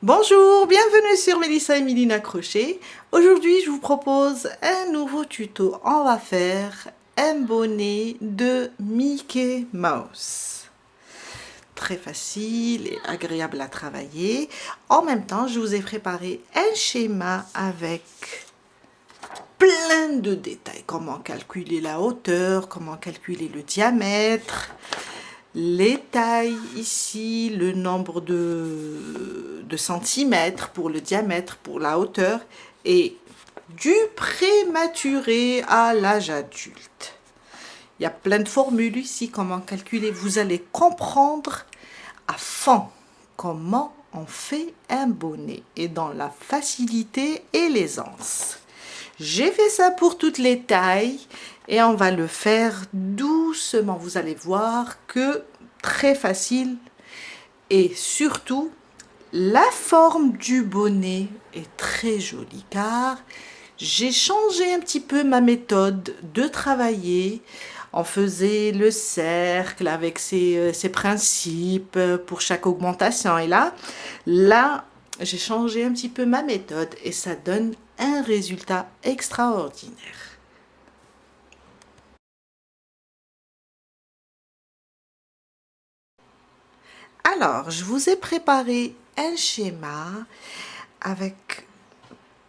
Bonjour, bienvenue sur Mélissa et Mélina Crochet. Aujourd'hui, je vous propose un nouveau tuto. On va faire un bonnet de Mickey Mouse. Très facile et agréable à travailler. En même temps, je vous ai préparé un schéma avec plein de détails. Comment calculer la hauteur, comment calculer le diamètre, les tailles ici, le nombre de centimètres pour le diamètre, pour la hauteur, et du prématuré à l'âge adulte. Il y a plein de formules ici, comment calculer. Vous allez comprendre à fond comment on fait un bonnet et dans la facilité et l'aisance. J'ai fait ça pour toutes les tailles et on va le faire doucement. Vous allez voir que très facile et surtout la forme du bonnet est très jolie car j'ai changé un petit peu ma méthode de travailler. On faisait le cercle avec ses principes pour chaque augmentation et là j'ai changé un petit peu ma méthode et ça donne un résultat extraordinaire. Alors, je vous ai préparé un schéma avec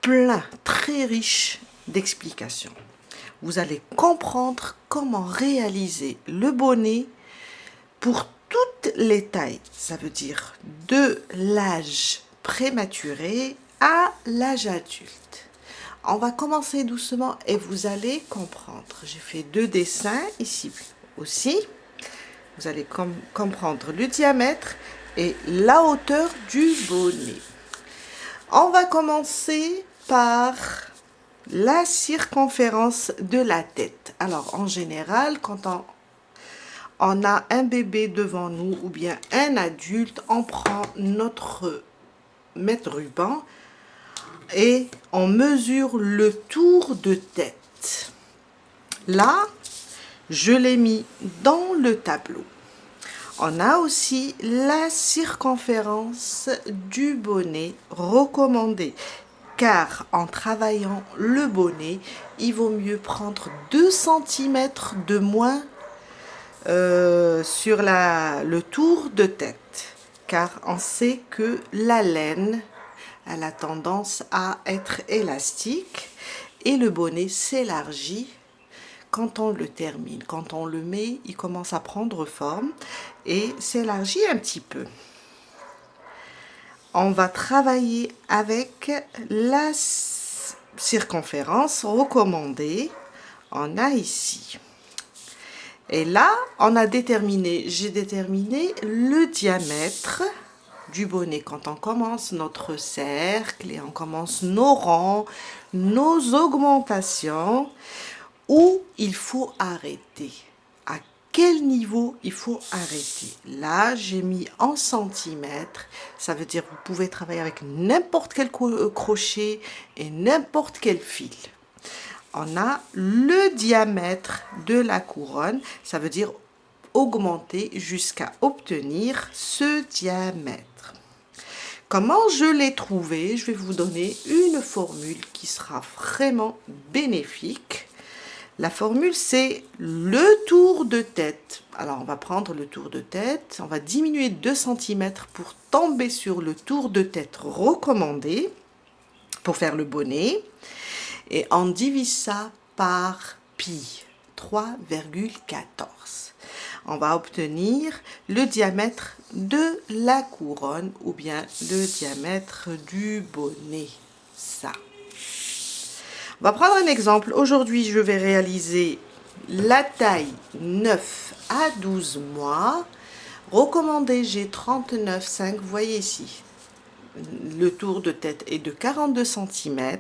plein, très riche d'explications. Vous allez comprendre comment réaliser le bonnet pour toutes les tailles. Ça veut dire de l'âge prématuré à l'âge adulte. On va commencer doucement et vous allez comprendre. J'ai fait 2 dessins ici aussi. Vous allez comprendre le diamètre et la hauteur du bonnet. On va commencer par la circonférence de la tête. Alors, en général, quand on a un bébé devant nous ou bien un adulte, on prend notre mètre ruban et on mesure le tour de tête. Là, je l'ai mis dans le tableau. On a aussi la circonférence du bonnet recommandée. Car en travaillant le bonnet, il vaut mieux prendre 2 cm de moins sur le tour de tête. Car on sait que la laine elle a tendance à être élastique et le bonnet s'élargit quand on le termine. Quand on le met, il commence à prendre forme et s'élargit un petit peu. On va travailler avec la circonférence recommandée. On a ici. Et là, j'ai déterminé le diamètre du bonnet. Quand on commence notre cercle et on commence nos rangs, nos augmentations, où il faut arrêter. À quel niveau il faut arrêter. Là, j'ai mis en centimètres. Ça veut dire que vous pouvez travailler avec n'importe quel crochet et n'importe quel fil. On a le diamètre de la couronne. Ça veut dire augmenter jusqu'à obtenir ce diamètre. Comment je l'ai trouvé? Je vais vous donner une formule qui sera vraiment bénéfique. La formule, c'est le tour de tête. Alors, on va prendre le tour de tête. On va diminuer 2 cm pour tomber sur le tour de tête recommandé pour faire le bonnet. Et on divise ça par pi, 3,14. On va obtenir le diamètre de la couronne ou bien le diamètre du bonnet. Ça. On va prendre un exemple. Aujourd'hui, je vais réaliser la taille 9 à 12 mois. Recommandé, j'ai 39,5. Vous voyez ici, le tour de tête est de 42 cm.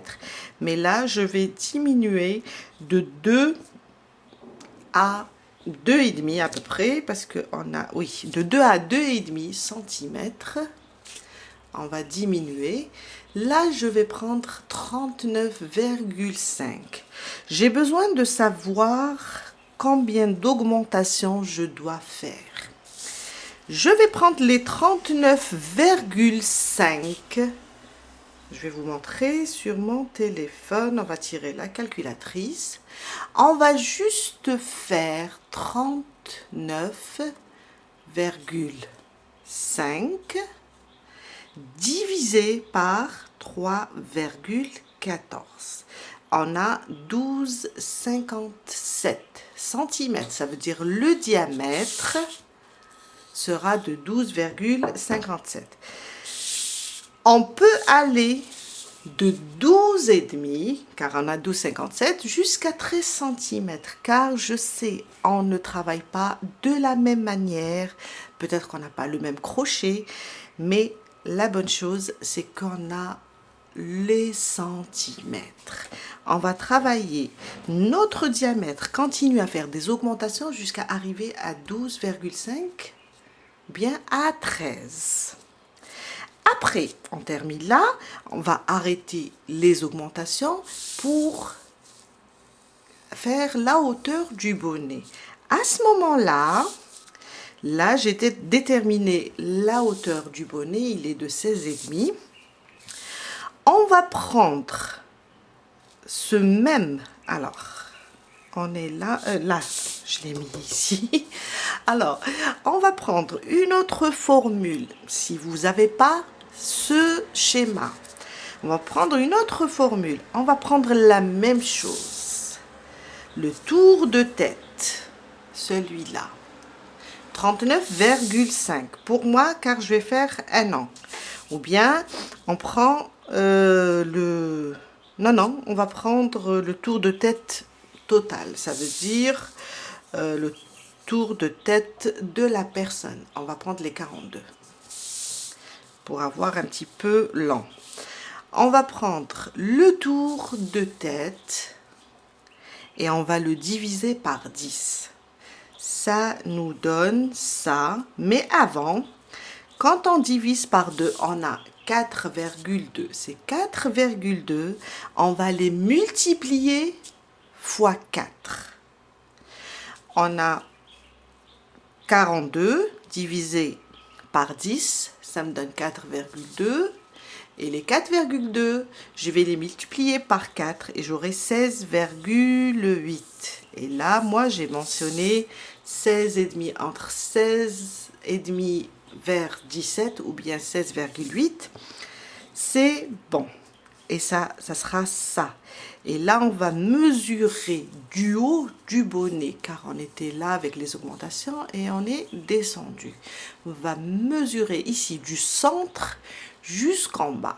Mais là, je vais diminuer de 2 à 2,5 à peu près. Parce qu'on a, oui, de 2 à 2,5 cm. On va diminuer. Là, je vais prendre 39,5. J'ai besoin de savoir combien d'augmentation je dois faire. Je vais prendre les 39,5. Je vais vous montrer sur mon téléphone. On va tirer la calculatrice. On va juste faire 39,5 divisé par 3,14. On a 12,57 cm. Ça veut dire le diamètre sera de 12,57. On peut aller de 12,5, car on a 12,57, jusqu'à 13 cm, car je sais, on ne travaille pas de la même manière. Peut-être qu'on n'a pas le même crochet, mais la bonne chose, c'est qu'on a les centimètres. On va travailler notre diamètre, continue à faire des augmentations jusqu'à arriver à 12,5, bien à 13. Après, on termine là, on va arrêter les augmentations pour faire la hauteur du bonnet. À ce moment-là, j'ai déterminé la hauteur du bonnet, il est de 16,5. On va prendre ce même, alors, on est là, je l'ai mis ici. Alors, on va prendre une autre formule. Si vous n'avez pas ce schéma, on va prendre une autre formule. On va prendre la même chose. Le tour de tête, celui-là. 39,5 pour moi, car je vais faire un an. Ou bien, on prend Non, on va prendre le tour de tête total. Ça veut dire le tour de tête de la personne. On va prendre les 42 pour avoir un petit peu lent. On va prendre le tour de tête et on va le diviser par 10. Ça nous donne ça. Mais avant, quand on divise par 2, on a 4,2. Ces 4,2, on va les multiplier fois 4. On a 42 divisé par 10, ça me donne 4,2. Et les 4,2, je vais les multiplier par 4 et j'aurai 16,8. Et là, moi, j'ai mentionné 16,5 entre 16,5 vers 17 ou bien 16,8. C'est bon. Et ça sera ça. Et là, on va mesurer du haut du bonnet, car on était là avec les augmentations et on est descendu. On va mesurer ici du centre jusqu'en bas.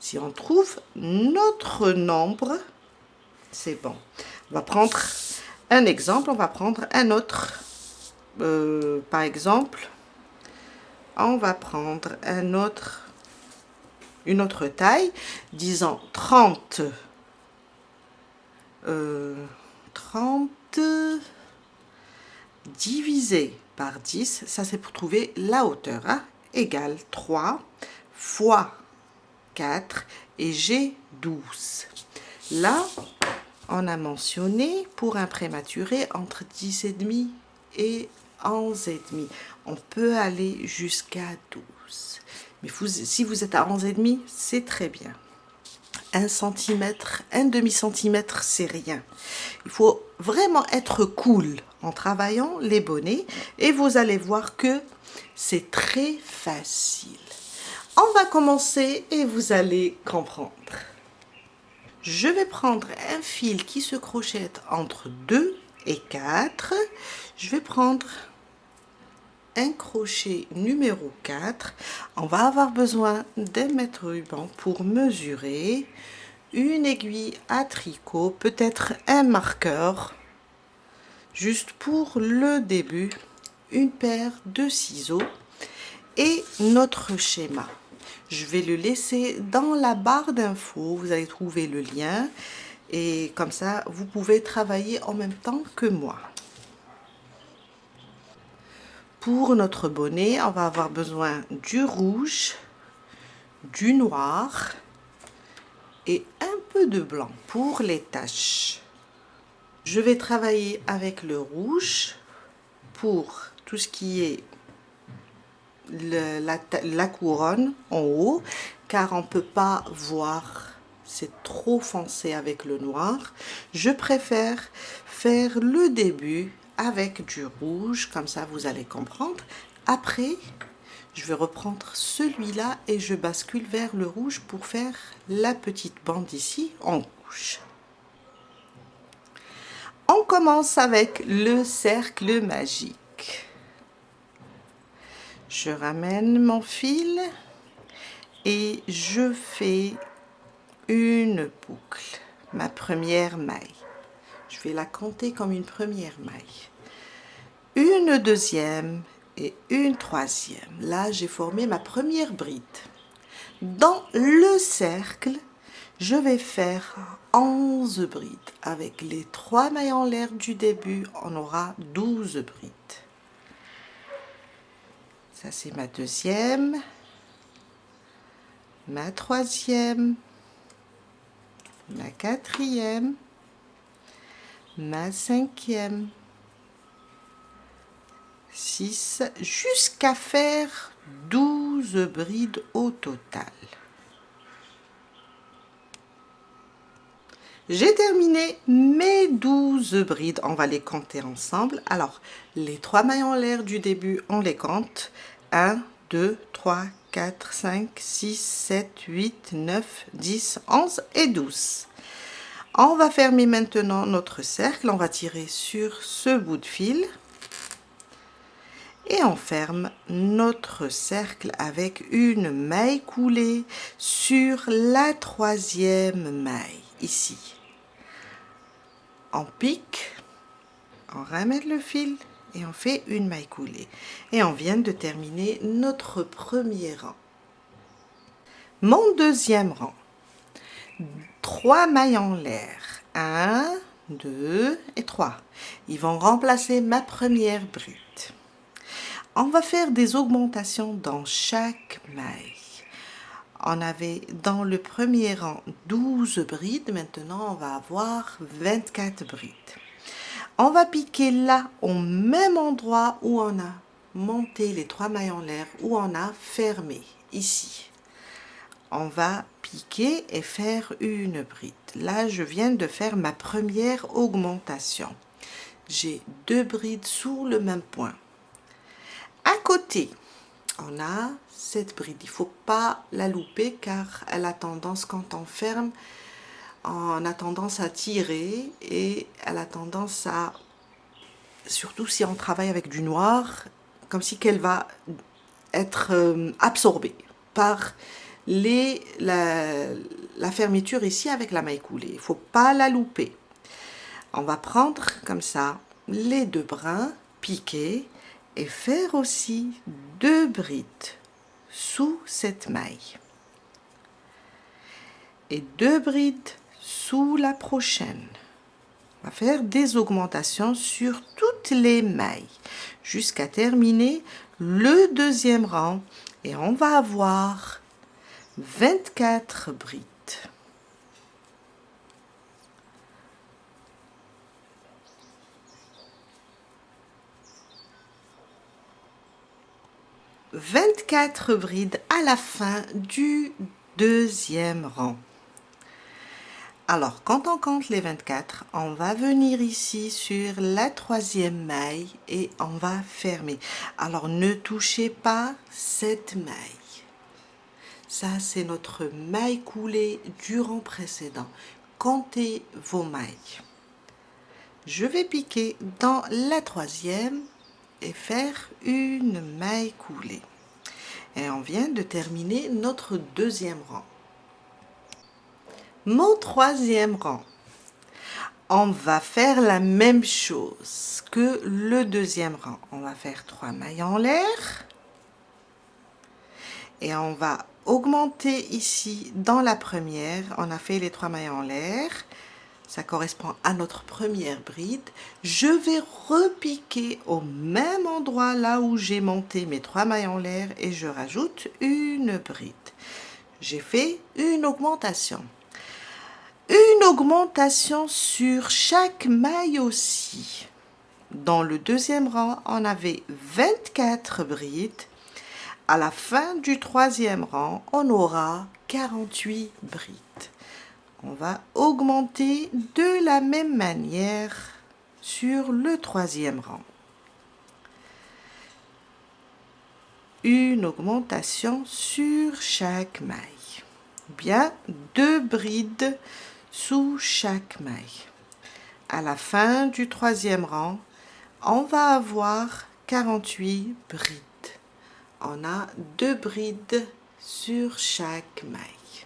Si on trouve notre nombre, c'est bon. On va prendre un exemple, on va prendre un autre. Par exemple, on va prendre une autre taille, disons 30 divisé par 10, ça c'est pour trouver la hauteur, hein, égale 3 fois 4 et j'ai 12. Là, on a mentionné pour un prématuré entre 10,5 et 11,5. On peut aller jusqu'à 12. Mais si vous êtes à 11,5, c'est très bien. 1 cm, un demi-centimètre, c'est rien. Il faut vraiment être cool en travaillant les bonnets et vous allez voir que c'est très facile. On va commencer et vous allez comprendre. Je vais prendre un fil qui se crochette entre 2 et 4. Je vais prendre un crochet numéro 4. On va avoir besoin d'un mètre ruban pour mesurer, une aiguille à tricot, peut-être un marqueur, juste pour le début, une paire de ciseaux et notre schéma. Je vais le laisser dans la barre d'infos, vous allez trouver le lien et comme ça vous pouvez travailler en même temps que moi. Pour notre bonnet, on va avoir besoin du rouge, du noir et un peu de blanc pour les taches. Je vais travailler avec le rouge pour tout ce qui est la couronne en haut, car on ne peut pas voir, c'est trop foncé avec le noir. Je préfère faire le début avec du rouge, comme ça vous allez comprendre. Après, je vais reprendre celui-là et je bascule vers le rouge pour faire la petite bande ici en rouge. On commence avec le cercle magique. Je ramène mon fil et je fais une boucle, ma première maille. Je vais la compter comme une première maille. Une deuxième et une troisième. Là, j'ai formé ma première bride. Dans le cercle, je vais faire 11 brides. Avec les 3 mailles en l'air du début, on aura 12 brides. Ça, c'est ma deuxième, ma troisième, ma quatrième, ma cinquième, 6, jusqu'à faire 12 brides au total. J'ai terminé mes 12 brides, on va les compter ensemble. Alors, les 3 mailles en l'air du début, on les compte. 1, 2, 3, 4, 5, 6, 7, 8, 9, 10, 11 et 12. On va fermer maintenant notre cercle, on va tirer sur ce bout de fil. Et on ferme notre cercle avec une maille coulée sur la troisième maille, ici. On pique, on ramène le fil et on fait une maille coulée. Et on vient de terminer notre premier rang. Mon deuxième rang, 3 mailles en l'air. 1, 2 et 3. Ils vont remplacer ma première bride. On va faire des augmentations dans chaque maille. On avait dans le premier rang 12 brides, maintenant on va avoir 24 brides. On va piquer là au même endroit où on a monté les 3 mailles en l'air, où on a fermé, ici. On va piquer et faire une bride. Là, je viens de faire ma première augmentation. J'ai 2 brides sous le même point. À côté, on a cette bride. Il ne faut pas la louper car elle a tendance, quand on ferme, on a tendance à tirer et elle a tendance à, surtout si on travaille avec du noir, comme si qu'elle va être absorbée par la fermeture ici avec la maille coulée. Il ne faut pas la louper. On va prendre comme ça les 2 brins, piquer et faire aussi 2 brides sous cette maille et 2 brides sous la prochaine. On va faire des augmentations sur toutes les mailles jusqu'à terminer le deuxième rang et on va avoir 24 brides. « 24 brides à la fin du deuxième rang. » Alors, quand on compte les 24, on va venir ici sur la troisième maille et on va fermer. Alors, ne touchez pas cette maille. Ça, c'est notre maille coulée du rang précédent. Comptez vos mailles. Je vais piquer dans la troisième et faire une maille coulée. Et on vient de terminer notre deuxième rang. Mon troisième rang, on va faire la même chose que le deuxième rang. On va faire 3 mailles en l'air et on va augmenter ici dans la première. On a fait les 3 mailles en l'air, ça correspond à notre première bride. Je vais repiquer au même endroit là où j'ai monté mes 3 mailles en l'air et je rajoute une bride. J'ai fait une augmentation. Une augmentation sur chaque maille aussi. Dans le deuxième rang, on avait 24 brides. À la fin du troisième rang, on aura 48 brides. On va augmenter de la même manière sur le troisième rang. Une augmentation sur chaque maille. Bien, 2 brides sous chaque maille. À la fin du troisième rang, on va avoir 48 brides. On a 2 brides sur chaque maille.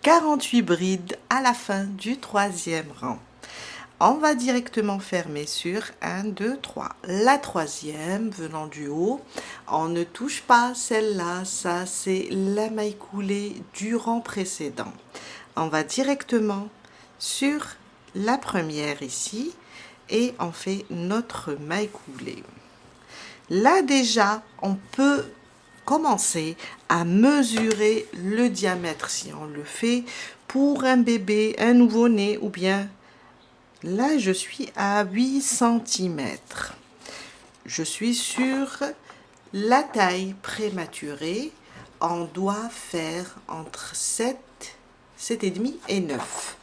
48 brides à la fin du troisième rang. On va directement fermer sur 1, 2, 3. La troisième venant du haut, on ne touche pas celle-là, ça c'est la maille coulée du rang précédent. On va directement sur la première ici et on fait notre maille coulée. Là déjà, on peut commencer à mesurer le diamètre si on le fait pour un bébé, un nouveau-né ou bien là je suis à 8 cm. Je suis sur la taille prématurée. On doit faire entre 7,5 et 9.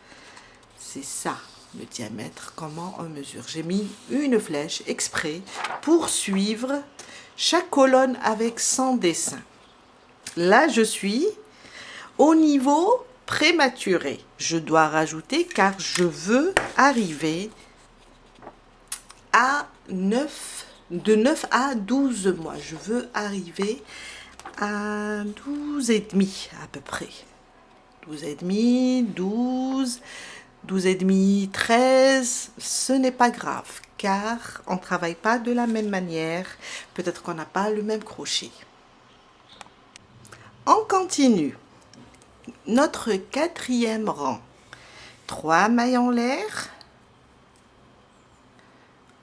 C'est ça le diamètre, comment on mesure. J'ai mis une flèche exprès pour suivre chaque colonne avec son dessin. Là, je suis au niveau prématuré. Je dois rajouter car je veux arriver à 9, de 9 à 12 mois. Je veux arriver à 12 et demi à peu près. 12 et demi, 12, 12 et demi, 13, ce n'est pas grave car on ne travaille pas de la même manière. Peut-être qu'on n'a pas le même crochet. On continue. Notre quatrième rang. 3 mailles en l'air.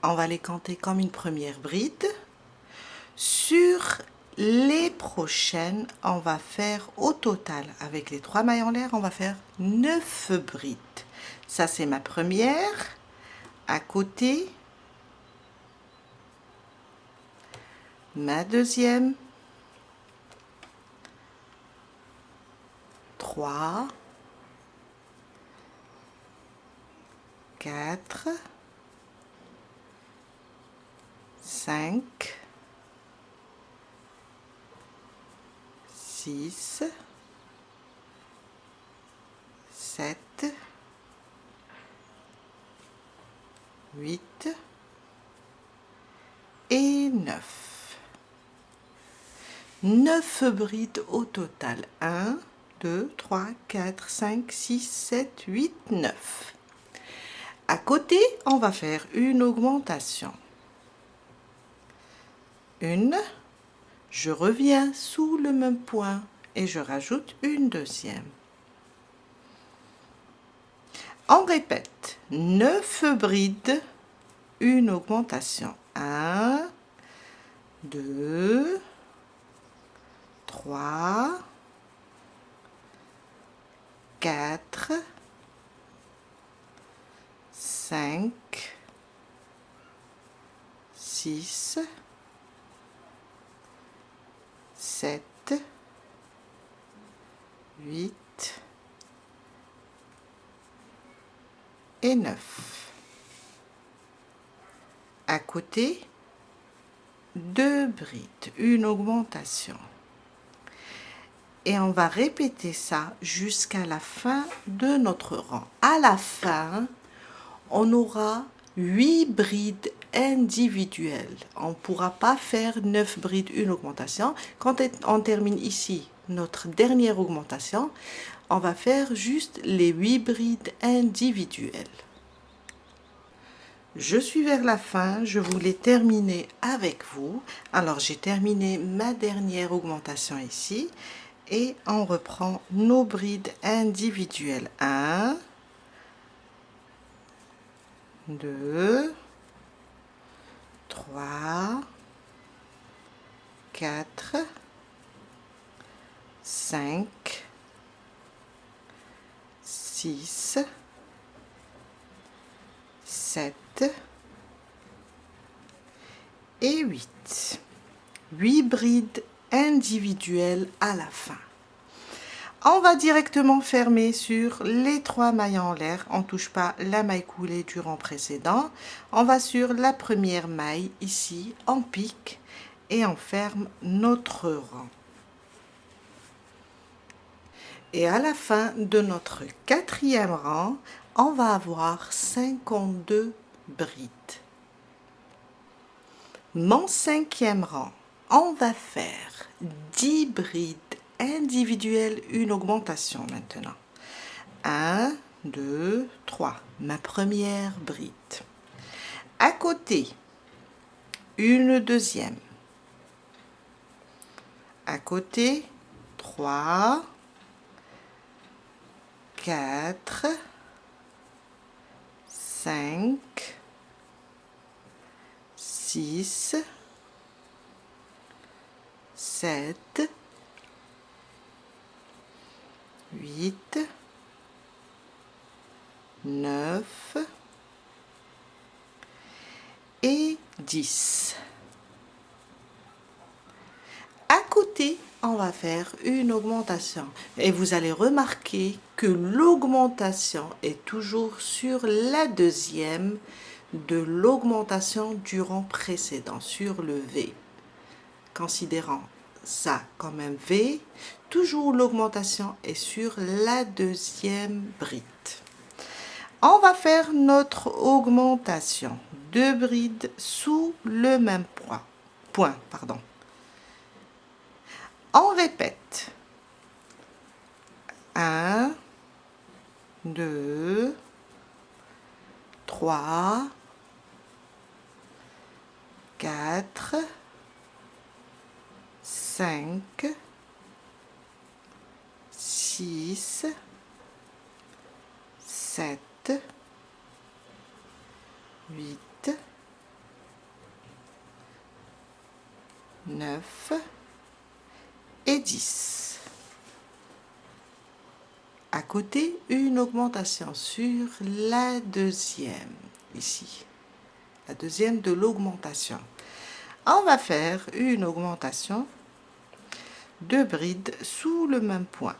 On va les compter comme une première bride. Sur les prochaines, on va faire au total, avec les 3 mailles en l'air, on va faire 9 brides. Ça, c'est ma première. À côté, ma deuxième. 3, 4, 5, 6, 7, 8 et 9. 9 brides au total. 1, 2, 3, 4, 5, 6, 7, 8, 9. À côté, on va faire une augmentation. Une, je reviens sous le même point et je rajoute une deuxième. On répète, 9 brides, une augmentation. 1, 2, 3, 4, 5, 6, 7, 8 et 9. À côté, 2 brides, une augmentation. Et on va répéter ça jusqu'à la fin de notre rang. À la fin, on aura 8 brides individuelles. On ne pourra pas faire 9 brides, une augmentation. Quand on termine ici notre dernière augmentation, on va faire juste les 8 brides individuelles. Je suis vers la fin, je voulais terminer avec vous. Alors j'ai terminé ma dernière augmentation ici. Et on reprend nos brides individuelles. 1, 2, 3, 4, 5, 6, 7 et 8. 8 brides individuel à la fin. On va directement fermer sur les 3 mailles en l'air. On ne touche pas la maille coulée du rang précédent. On va sur la première maille ici, on pique et on ferme notre rang. Et à la fin de notre 4e rang, on va avoir 52 brides. Mon 5e rang, on va faire 10 brides individuelles, une augmentation maintenant. 1, 2, 3, ma première bride. À côté, une deuxième. À côté, 3, 4, 5, 6, 7, 8, 9 et 10. À côté, on va faire une augmentation. Et vous allez remarquer que l'augmentation est toujours sur la deuxième de l'augmentation du rang précédent, sur le V. Considérant ça comme un V, toujours l'augmentation est sur la deuxième bride. On va faire notre augmentation. 2 brides sous le même point. On répète. 1, 2, 3, 4, 5, 6, 7, 8, 9 et 10. À côté, une augmentation sur la deuxième, ici. La deuxième de l'augmentation. On va faire une augmentation de brides sous le même point.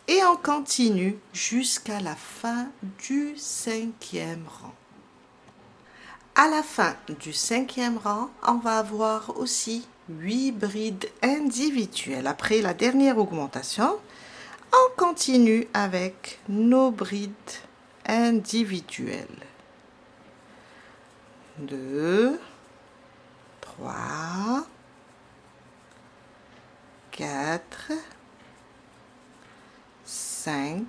Et on continue jusqu'à la fin du 5e rang. À la fin du 5e rang, on va avoir aussi 8 brides individuelles. Après la dernière augmentation, on continue avec nos brides individuelles. 2, 3, 4, 5,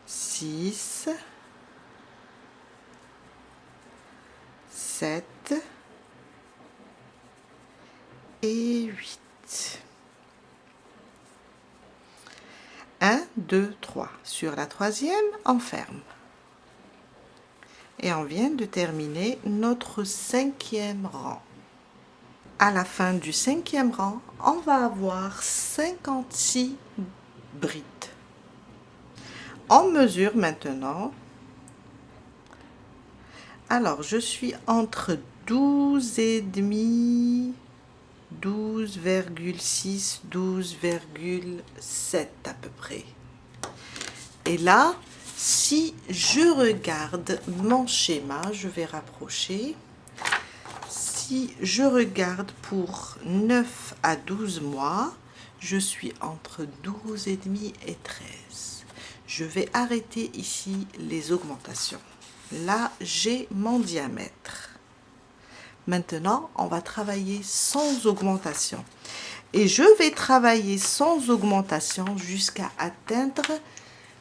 6, 7 et 8. 1, 2, 3. Sur la 3e, on ferme. Et on vient de terminer notre 5e rang. À la fin du 5e rang, on va avoir 56 brides. On mesure maintenant. Alors, je suis entre 12 et demi, 12,6, 12,7 à peu près. Et là, si je regarde mon schéma, je vais rapprocher. Si je regarde pour 9 à 12 mois, je suis entre 12 et demi et 13. Je vais arrêter ici les augmentations. Là, j'ai mon diamètre. Maintenant, on va travailler sans augmentation. Et je vais travailler sans augmentation jusqu'à atteindre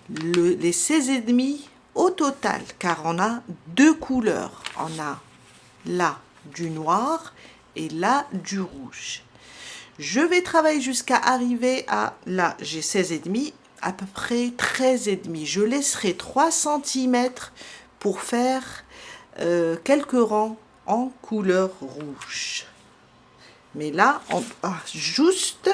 les 16,5 au total, car on a 2 couleurs. On a là du noir et là du rouge. Je vais travailler jusqu'à arriver à, là j'ai 16,5, à peu près 13,5. Je laisserai 3 cm pour faire quelques rangs en couleur rouge. Mais là, on va juste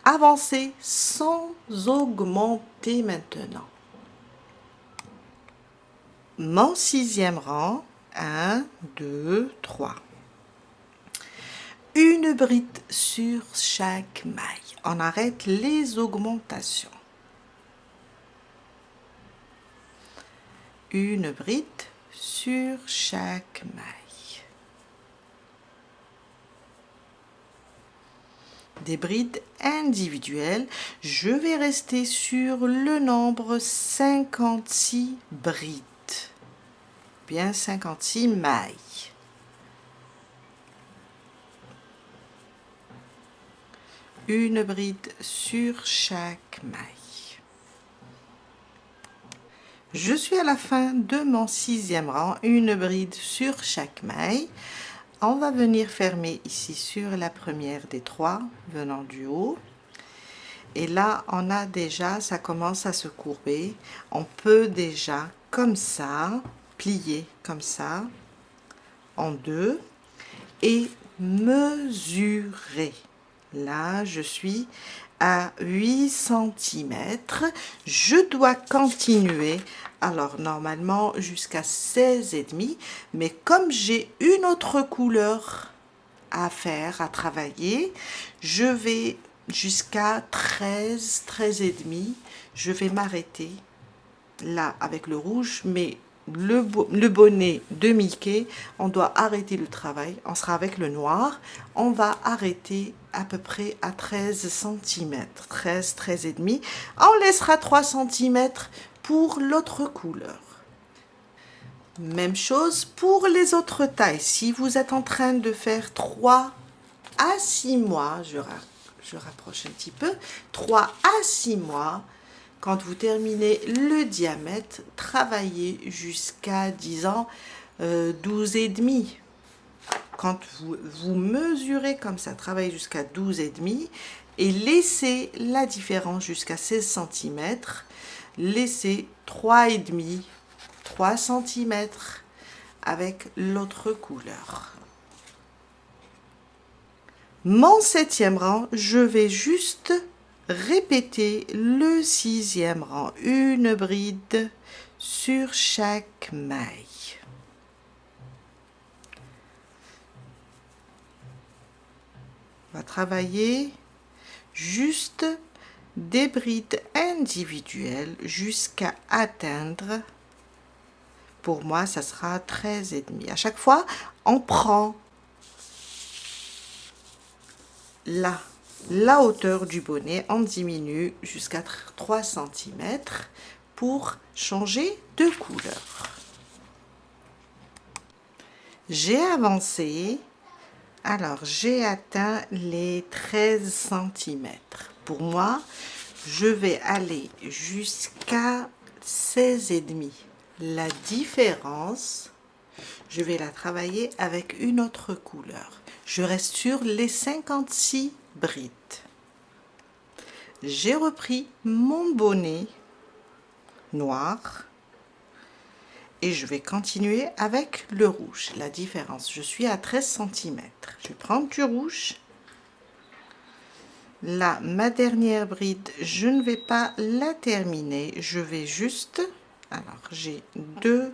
avancer sans augmenter maintenant. Mon 6e rang, 1, 2, 3. Une bride sur chaque maille. On arrête les augmentations. Une bride sur chaque maille. Des brides individuelles, je vais rester sur le nombre 56 brides, bien 56 mailles. Une bride sur chaque maille. Je suis à la fin de mon 6e rang, une bride sur chaque maille. On va venir fermer ici sur la première des 3 venant du haut. Et là, on a déjà, ça commence à se courber. On peut déjà, comme ça, plier comme ça, en 2 et mesurer. Là, je suis à 8 cm. Je dois continuer. Alors, normalement, jusqu'à 16,5. Mais comme j'ai une autre couleur à faire, à travailler, je vais jusqu'à 13, 13,5. Je vais m'arrêter là avec le rouge, mais le bonnet de Mickey, on doit arrêter le travail. On sera avec le noir. On va arrêter à peu près à 13 cm. 13, 13,5. On laissera 3 cm pour l'autre couleur. Même chose pour les autres tailles. Si vous êtes en train de faire 3 à 6 mois, je rapproche un petit peu, 3 à 6 mois, quand vous terminez le diamètre, travaillez jusqu'à, disons, 12,5. Quand vous mesurez comme ça, travaillez jusqu'à 12,5 et laissez la différence jusqu'à 16 cm. Laissez 3,5, 3 cm avec l'autre couleur. Mon 7e rang, je vais juste répéter le 6e rang, une bride sur chaque maille. On va travailler juste des brides individuelles jusqu'à atteindre, pour moi, ça sera 13,5. À chaque fois, on prend la hauteur du bonnet, on diminue jusqu'à 3 cm pour changer de couleur. J'ai avancé, alors j'ai atteint les 13 cm. Pour moi, je vais aller jusqu'à 16,5. La différence, je vais la travailler avec une autre couleur. Je reste sur les 56 brides. J'ai repris mon bonnet noir et je vais continuer avec le rouge. La différence, je suis à 13 cm. Je vais prendre du rouge. Là, ma dernière bride, je ne vais pas la terminer. Je vais juste... Alors, j'ai 2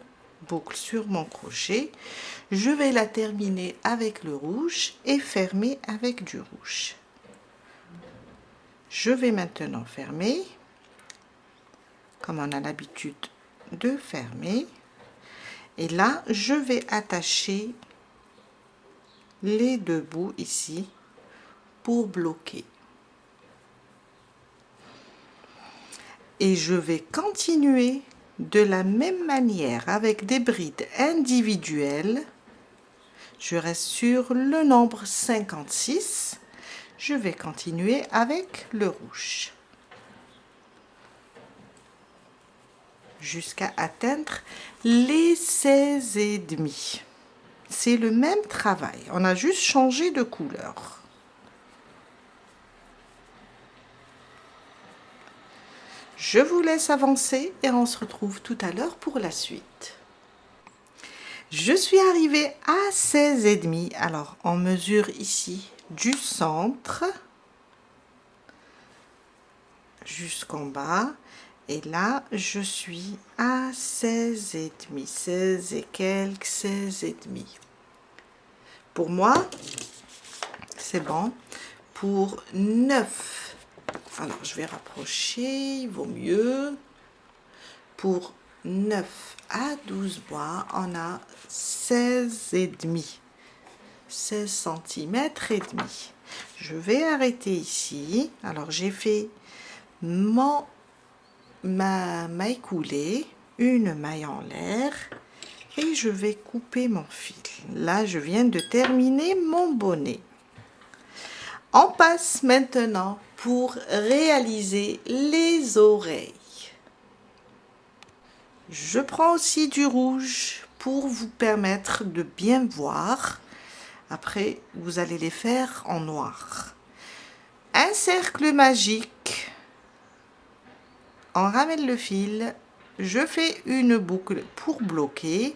boucles sur mon crochet. Je vais la terminer avec le rouge et fermer avec du rouge. Je vais maintenant fermer, comme on a l'habitude de fermer. Et là, je vais attacher les 2 bouts ici pour bloquer. Et je vais continuer de la même manière avec des brides individuelles. Je reste sur le nombre 56. Je vais continuer avec le rouge jusqu'à atteindre les 16,5. C'est le même travail, on a juste changé de couleur. Je vous laisse avancer et on se retrouve tout à l'heure pour la suite. Je suis arrivée à 16,5. Alors, on mesure ici du centre jusqu'en bas Et là, je suis à 16 et demi, 16 et quelques, 16 et demi. Pour moi, c'est bon. Pour 9, alors je vais rapprocher, il vaut mieux. Pour 9 à 12 mois, on a 16 et demi, 16 cm et demi. Je vais arrêter ici. Alors j'ai fait ma maille coulée, une maille en l'air, et je vais couper mon fil. Là, je viens de terminer mon bonnet. On passe maintenant pour réaliser les oreilles. Je prends aussi du rouge pour vous permettre de bien voir. Après, vous allez les faire en noir. Un cercle magique. On ramène le fil. Je fais une boucle pour bloquer.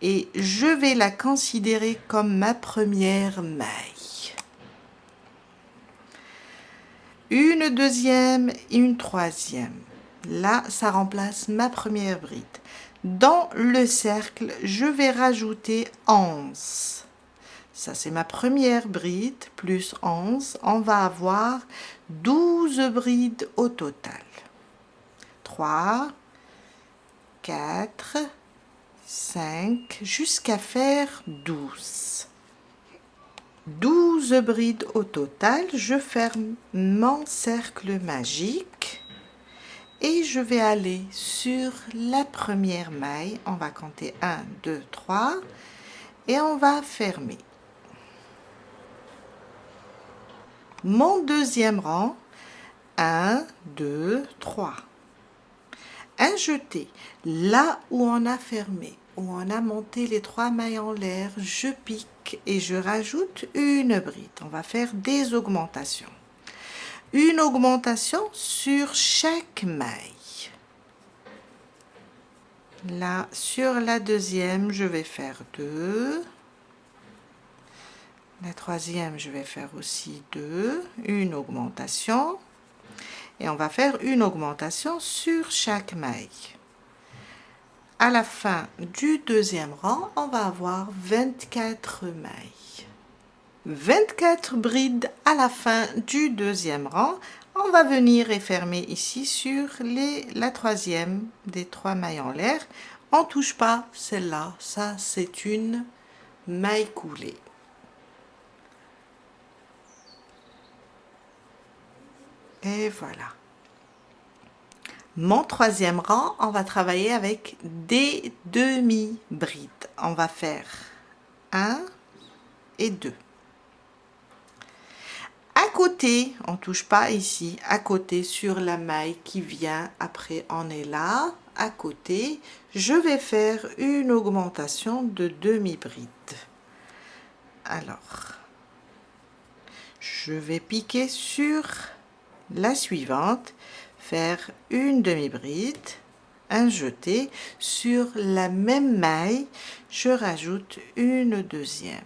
Et je vais la considérer comme ma première maille. Une deuxième et une troisième. Là, ça remplace ma première bride. Dans le cercle, je vais rajouter 11. Ça, c'est ma première bride, plus 11. On va avoir 12 brides au total. 3, 4, 5, jusqu'à faire 12. 12 brides au total. Je ferme mon cercle magique. Et je vais aller sur la première maille. On va compter 1, 2, 3. Et on va fermer. Mon deuxième rang. 1, 2, 3. Un jeté. Là où on a fermé, où on a monté les 3 mailles en l'air, je pique et je rajoute une bride. On va faire des augmentations. Une augmentation sur chaque maille. Là, sur la deuxième, je vais faire 2. La troisième, je vais faire aussi 2. Une augmentation. Et on va faire une augmentation sur chaque maille. À la fin du deuxième rang, on va avoir 24 mailles. 24 brides à la fin du deuxième rang. On va venir et fermer ici sur la troisième des 3 mailles en l'air. On ne touche pas celle-là, ça c'est une maille coulée. Et voilà. Mon troisième rang, on va travailler avec des demi-brides. On va faire 1 et 2. À côté, on ne touche pas ici, à côté sur la maille qui vient après, on est là, à côté, je vais faire une augmentation de demi-bride. Alors, je vais piquer sur la suivante, faire une demi-bride, un jeté, sur la même maille, je rajoute une deuxième.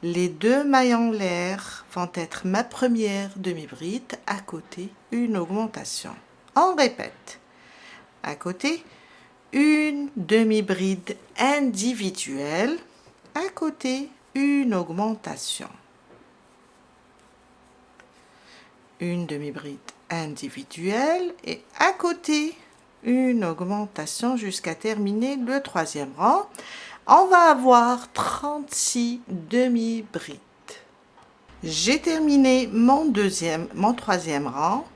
Les 2 mailles en l'air vont être ma première demi-bride, à côté une augmentation. On répète. À côté, une demi-bride individuelle, à côté une augmentation. Une demi-bride individuelle et à côté une augmentation jusqu'à terminer le troisième rang. On va avoir 36 demi-brides. J'ai terminé mon troisième rang.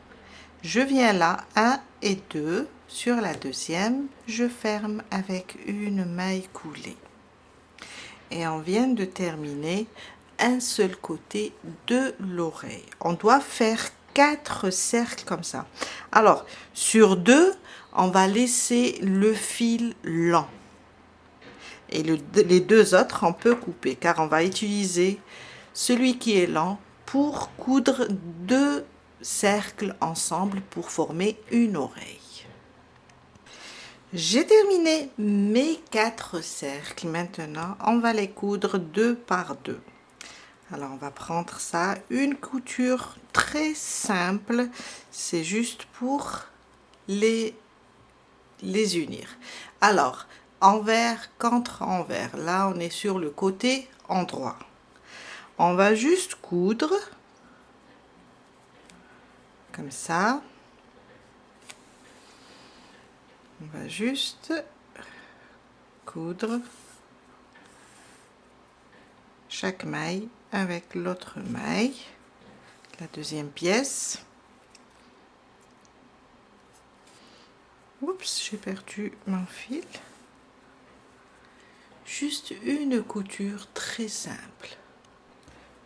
Je viens là, 1 et 2. Sur la deuxième, je ferme avec une maille coulée. Et on vient de terminer un seul côté de l'oreille. On doit faire 4 cercles comme ça. Alors, sur 2, on va laisser le fil lent. Et les 2 autres, on peut couper, car on va utiliser celui qui est lent pour coudre 2 cercles ensemble pour former une oreille. J'ai terminé mes 4 cercles. Maintenant, on va les coudre 2 par 2. Alors, on va prendre ça, une couture très simple. C'est juste pour les unir. Alors, envers contre envers. Là, on est sur le côté endroit. On va juste coudre comme ça. On va juste coudre chaque maille avec l'autre maille, la deuxième pièce. Oups, j'ai perdu mon fil. Juste une couture très simple.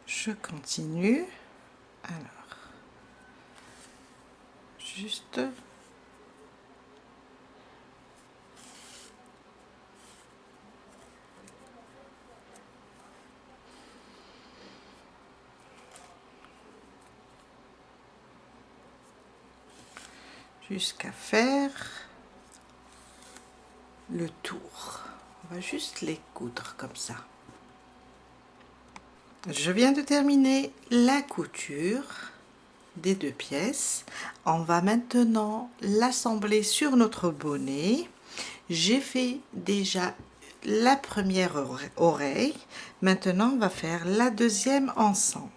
Je continue. Alors, juste jusqu'à faire le tour. On va juste les coudre comme ça. Je viens de terminer la couture des deux pièces. On va maintenant l'assembler sur notre bonnet. J'ai fait déjà la première oreille. Maintenant, on va faire la deuxième ensemble.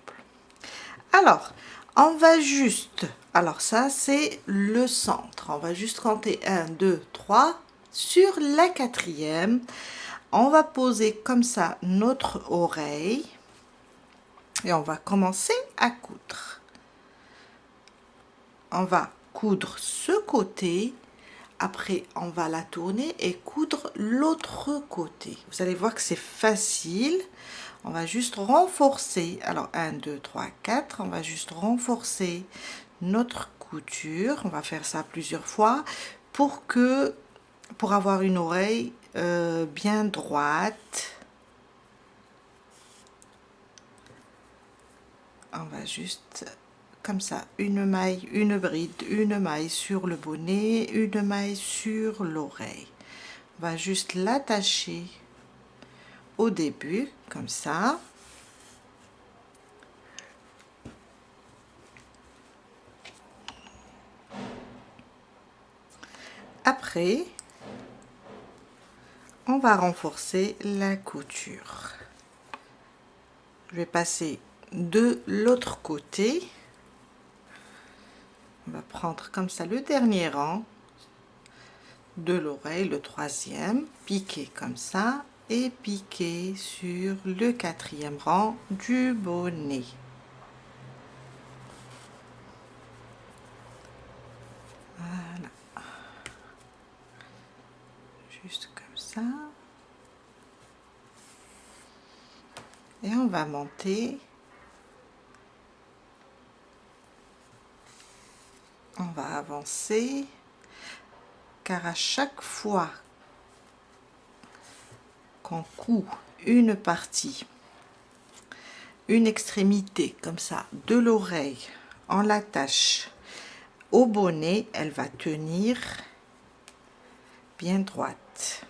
Alors, on va juste, alors ça c'est le centre, on va juste compter 1, 2, 3. Sur la quatrième, on va poser comme ça notre oreille et on va commencer à coudre. On va coudre ce côté, après on va la tourner et coudre l'autre côté. Vous allez voir que c'est facile. On va juste renforcer, alors 1, 2, 3, 4, on va juste renforcer notre couture. On va faire ça plusieurs fois pour avoir une oreille bien droite. On va juste comme ça, une maille, une bride, une maille sur le bonnet, une maille sur l'oreille. On va juste l'attacher au début, comme ça. Après, on va renforcer la couture. Je vais passer de l'autre côté. On va prendre comme ça le dernier rang de l'oreille, le troisième, piquer comme ça et piquer sur le quatrième rang du bonnet. Voilà. Juste comme ça. Et on va monter. On va avancer. Car à chaque fois qu'on coud une partie, une extrémité comme ça de l'oreille, on l'attache au bonnet, elle va tenir bien droite.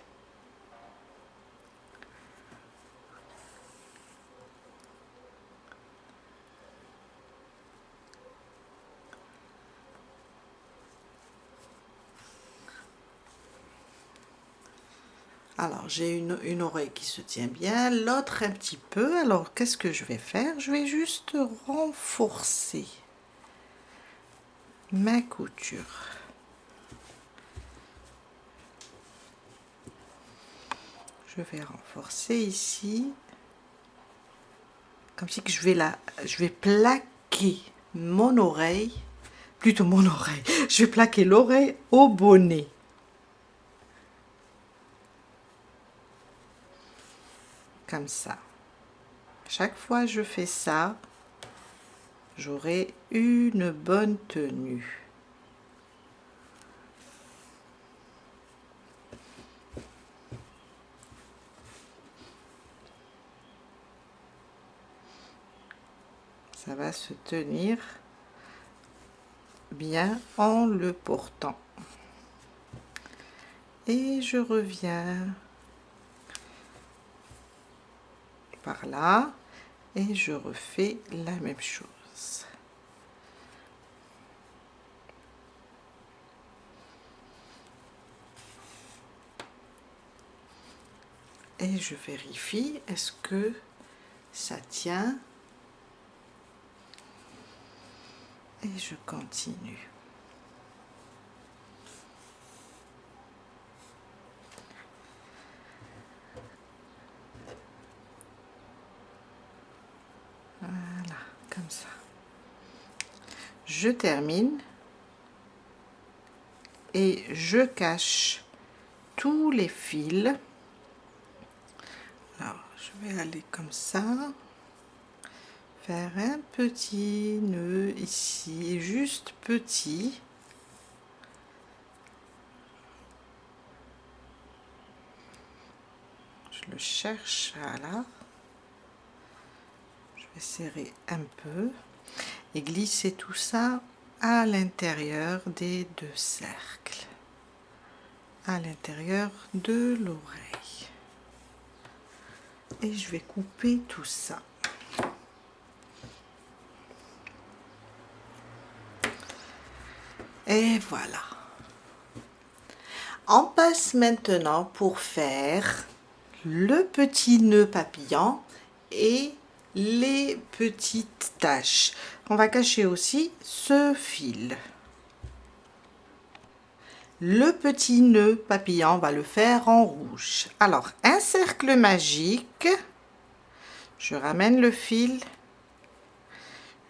Alors, j'ai une oreille qui se tient bien, l'autre un petit peu. Alors, qu'est-ce que je vais faire? Je vais juste renforcer ma couture. Je vais renforcer ici. Comme si que je vais plaquer mon oreille, plutôt mon oreille. Je vais plaquer l'oreille au bonnet. Comme ça. Chaque fois que je fais ça, j'aurai une bonne tenue. Ça va se tenir bien en le portant. Et je reviens par là et je refais la même chose. et je vérifie, est-ce que ça tient? Et je continue. Voilà, comme ça. Je termine et je cache tous les fils. Alors, je vais aller comme ça, faire un petit nœud ici, juste petit. Je le cherche, voilà. Je vais serrer un peu et glisser tout ça à l'intérieur des deux cercles, à l'intérieur de l'oreille. Et je vais couper tout ça. Et voilà. On passe maintenant pour faire le petit nœud papillon et les petites taches. On va cacher aussi ce fil. Le petit nœud papillon, on va le faire en rouge. Alors, un cercle magique. Je ramène le fil.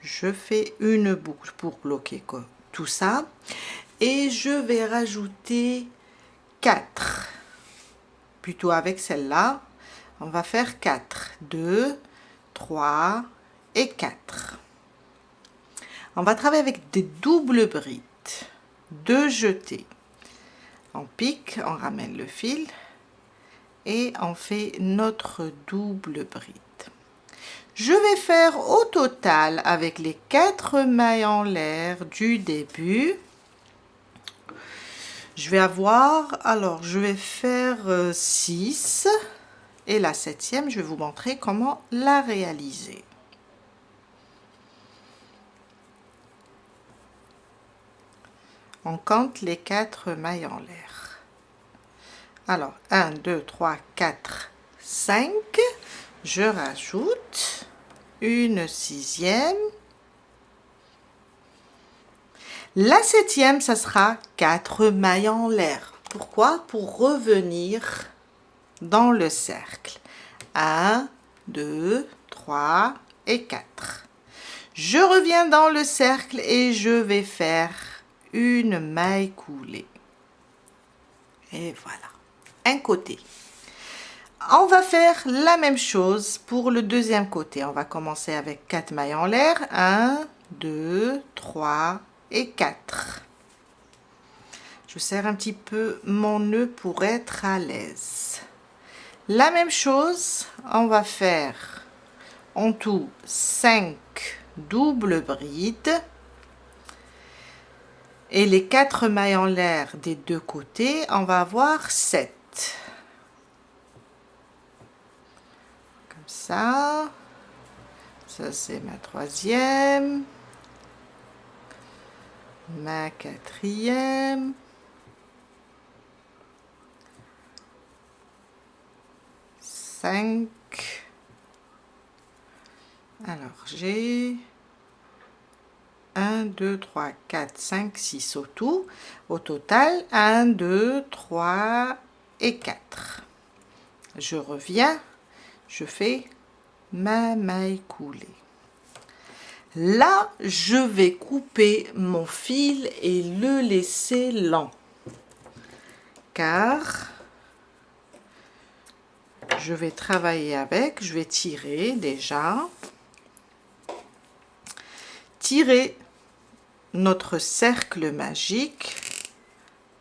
Je fais une boucle pour bloquer tout ça. Et je vais rajouter 4. Plutôt avec celle-là. On va faire 4. 2, 3 et 4. On va travailler avec des doubles brides. 2 jetés. On pique, on ramène le fil et on fait notre double bride. Je vais faire au total avec les 4 mailles en l'air du début. Je vais avoir, alors je vais faire 6 et la 7e, je vais vous montrer comment la réaliser. On compte les 4 mailles en l'air. Alors, 1, 2, 3, 4, 5. Je rajoute une 6e. La 7e, ça sera 4 mailles en l'air. Pourquoi? Pour revenir dans le cercle. 1, 2, 3 et 4. Je reviens dans le cercle et je vais faire une maille coulée. Et voilà, un côté. On va faire la même chose pour le deuxième côté. On va commencer avec 4 mailles en l'air. 1, 2, 3 et 4. Je serre un petit peu mon nœud pour être à l'aise. La même chose, on va faire en tout 5 doubles brides. Et les 4 mailles en l'air des deux côtés, on va avoir 7. Comme ça. Ça, c'est ma 3e. Ma 4e. 5. Alors, j'ai 1, 2, 3, 4, 5, 6 au tout. Au total, 1, 2, 3 et 4. Je reviens, je fais ma maille coulée. Là, je vais couper mon fil et le laisser lent. Car je vais travailler avec, je vais tirer déjà. Tirer notre cercle magique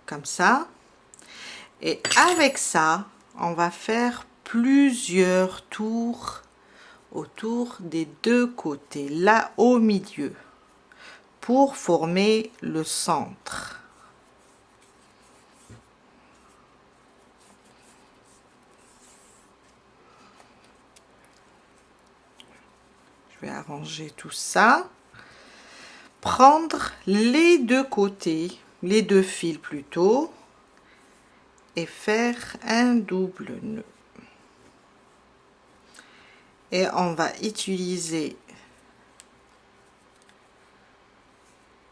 comme ça et avec ça on va faire plusieurs tours autour des deux côtés là au milieu pour former le centre. Je vais arranger tout ça. Prendre les deux côtés, les deux fils plutôt, et faire un double nœud. Et on va utiliser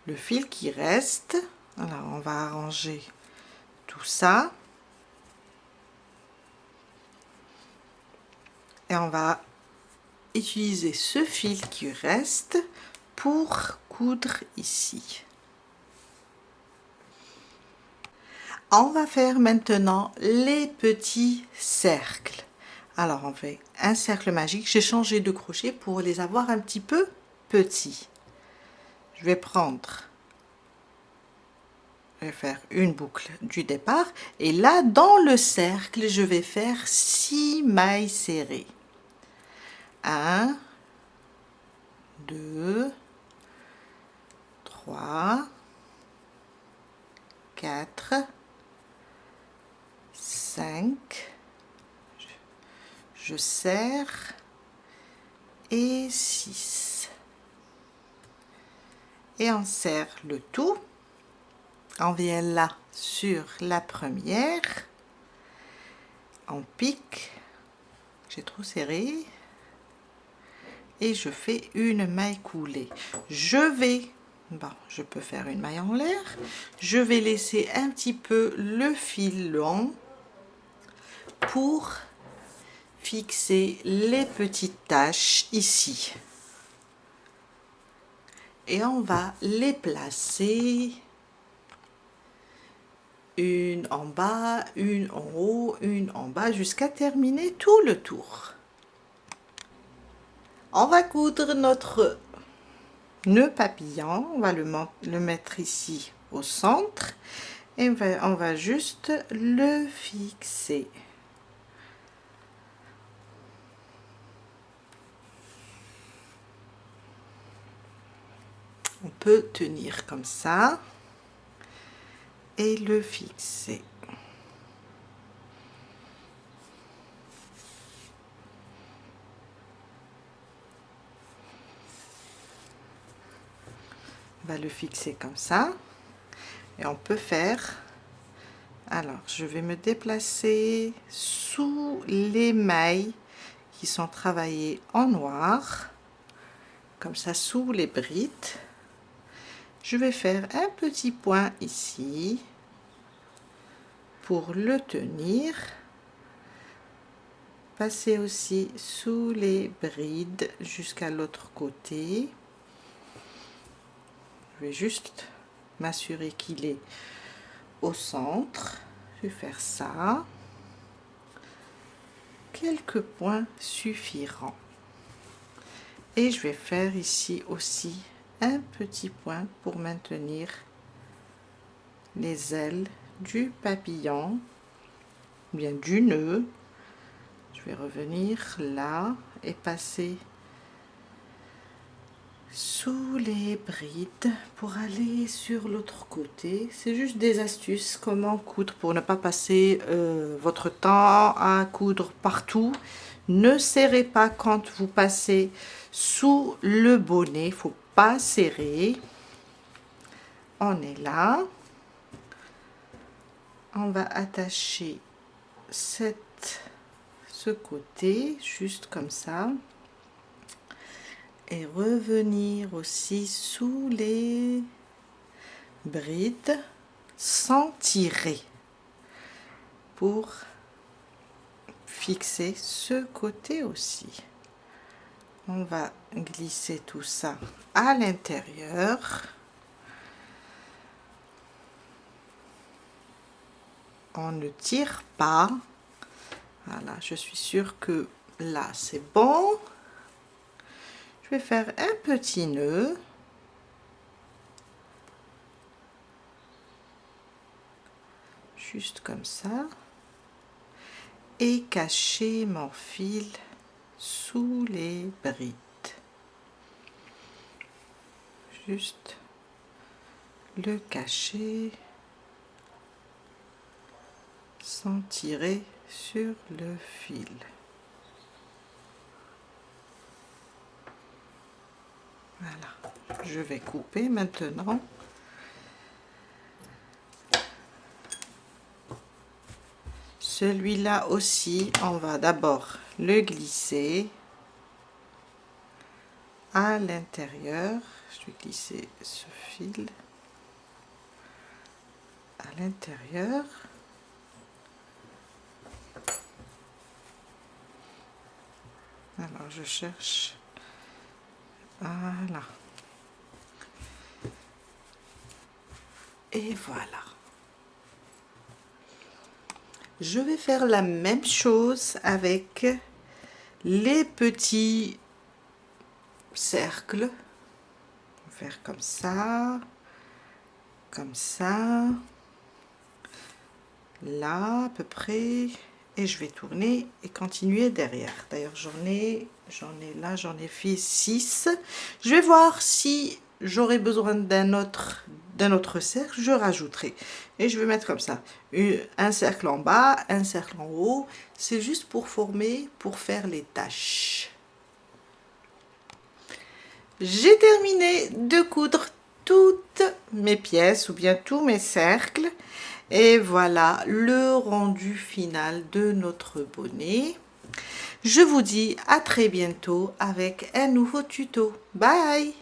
le fil qui reste. Alors on va arranger tout ça. Et on va utiliser ce fil qui reste pour coudre ici. On va faire maintenant les petits cercles. Alors on fait un cercle magique. J'ai changé de crochet pour les avoir un petit peu petits. Je vais faire une boucle du départ et là dans le cercle je vais faire 6 mailles serrées. 1, 2, 3, 4, 5, je serre et 6. Et on serre le tout. On vient là sur la première, on pique, j'ai trop serré et je fais une maille coulée. Je peux faire une maille en l'air, je vais laisser un petit peu le fil long pour fixer les petites taches ici. Et on va les placer une en bas, une en haut, une en bas, jusqu'à terminer tout le tour. On va coudre notre nœud papillon, on va le mettre ici au centre et on va juste le fixer. On peut tenir comme ça et le fixer. On va le fixer comme ça et on peut faire, alors je vais me déplacer sous les mailles qui sont travaillées en noir, comme ça sous les brides. Je vais faire un petit point ici pour le tenir, passer aussi sous les brides jusqu'à l'autre côté. Je vais juste m'assurer qu'il est au centre. Je vais faire ça. Quelques points suffiront. Et je vais faire ici aussi un petit point pour maintenir les ailes du papillon, ou bien du nœud. Je vais revenir là et passer sous les brides pour aller sur l'autre côté. C'est juste des astuces comment coudre pour ne pas passer votre temps à coudre partout. Ne serrez pas quand vous passez sous le bonnet, il faut pas serrer. On est là, on va attacher ce côté juste comme ça et revenir aussi sous les brides sans tirer pour fixer ce côté aussi. On va glisser tout ça à l'intérieur. On ne tire pas. Voilà, je suis sûre que là c'est bon. Je vais faire un petit nœud. Juste comme ça. Et cacher mon fil sous les brides. Juste le cacher sans tirer sur le fil. Voilà, je vais couper maintenant. Celui-là aussi, on va d'abord le glisser à l'intérieur. Je vais glisser ce fil à l'intérieur. Alors je cherche, voilà, et voilà. Je vais faire la même chose avec les petits cercles. Faire comme ça, là à peu près, et je vais tourner et continuer derrière. D'ailleurs j'en ai fait 6. Je vais voir si j'aurai besoin d'un autre cercle, je rajouterai, et je vais mettre comme ça un cercle en bas, un cercle en haut. C'est juste pour former, pour faire les taches. J'ai terminé de coudre toutes mes pièces ou bien tous mes cercles. Et voilà le rendu final de notre bonnet. Je vous dis à très bientôt avec un nouveau tuto. Bye!